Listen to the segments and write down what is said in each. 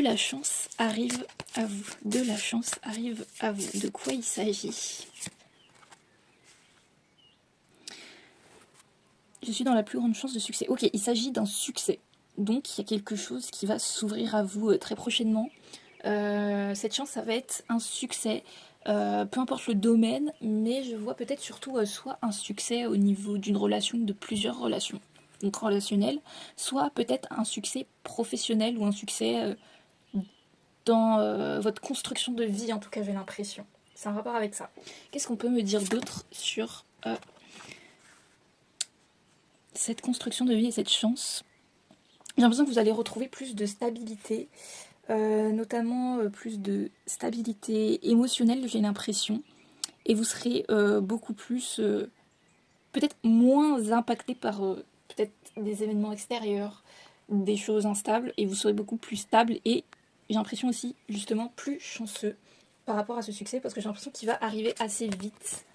la chance arrive à vous. De la chance arrive à vous. De quoi il s'agit? Je suis dans la plus grande chance de succès. Ok, il s'agit d'un succès. Donc, il y a quelque chose qui va s'ouvrir à vous très prochainement. Cette chance, ça va être un succès. Peu importe le domaine, mais je vois peut-être surtout soit un succès au niveau d'une relation, de plusieurs relations, donc relationnelles, soit peut-être un succès professionnel ou un succès dans votre construction de vie, en tout cas j'ai l'impression. C'est un rapport avec ça. Qu'est-ce qu'on peut me dire d'autre sur cette construction de vie et cette chance? J'ai l'impression que vous allez retrouver plus de stabilité, notamment plus de stabilité émotionnelle, j'ai l'impression. Et vous serez beaucoup plus, peut-être moins impacté par peut-être des événements extérieurs, des choses instables, et vous serez beaucoup plus stable et j'ai l'impression aussi justement plus chanceux par rapport à ce succès parce que j'ai l'impression qu'il va arriver assez vite.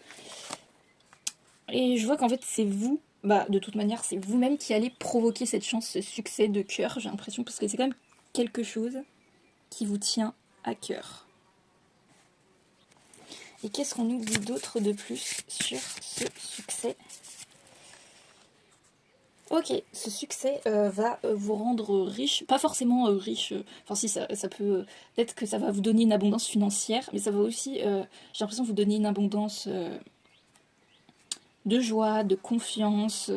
Et je vois qu'en fait c'est vous, de toute manière c'est vous-même qui allez provoquer cette chance, ce succès de cœur, j'ai l'impression, parce que c'est quand même quelque chose qui vous tient à cœur. Et qu'est-ce qu'on nous dit d'autre de plus sur ce succès? Ok, ce succès va vous rendre riche, pas forcément riche, enfin si ça peut, peut-être que ça va vous donner une abondance financière, mais ça va aussi, j'ai l'impression, vous donner une abondance de joie, de confiance,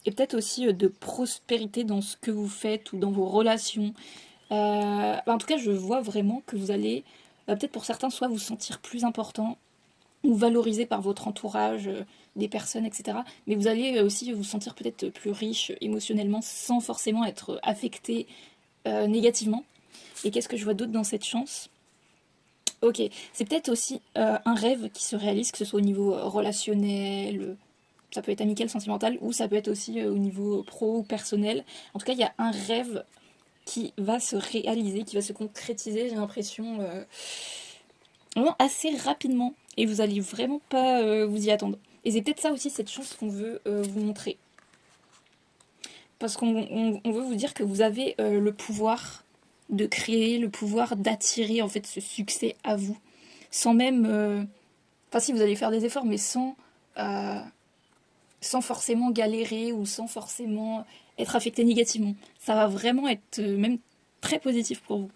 et peut-être aussi de prospérité dans ce que vous faites ou dans vos relations. En tout cas, je vois vraiment que vous allez, peut-être pour certains, soit vous sentir plus important, ou valorisé par votre entourage, des personnes, etc. Mais vous allez aussi vous sentir peut-être plus riche émotionnellement sans forcément être affecté négativement. Et qu'est-ce que je vois d'autre dans cette chance? Ok, c'est peut-être aussi un rêve qui se réalise, que ce soit au niveau relationnel, ça peut être amical, sentimental, ou ça peut être aussi au niveau pro ou personnel. En tout cas, il y a un rêve qui va se réaliser, qui va se concrétiser, j'ai l'impression, vraiment assez rapidement. Et vous allez vraiment pas vous y attendre. Et c'est peut-être ça aussi, cette chance qu'on veut vous montrer. Parce qu'on veut vous dire que vous avez le pouvoir de créer, le pouvoir d'attirer en fait ce succès à vous. Sans même... Enfin si, vous allez faire des efforts, mais sans forcément galérer ou sans forcément être affecté négativement. Ça va vraiment être même très positif pour vous.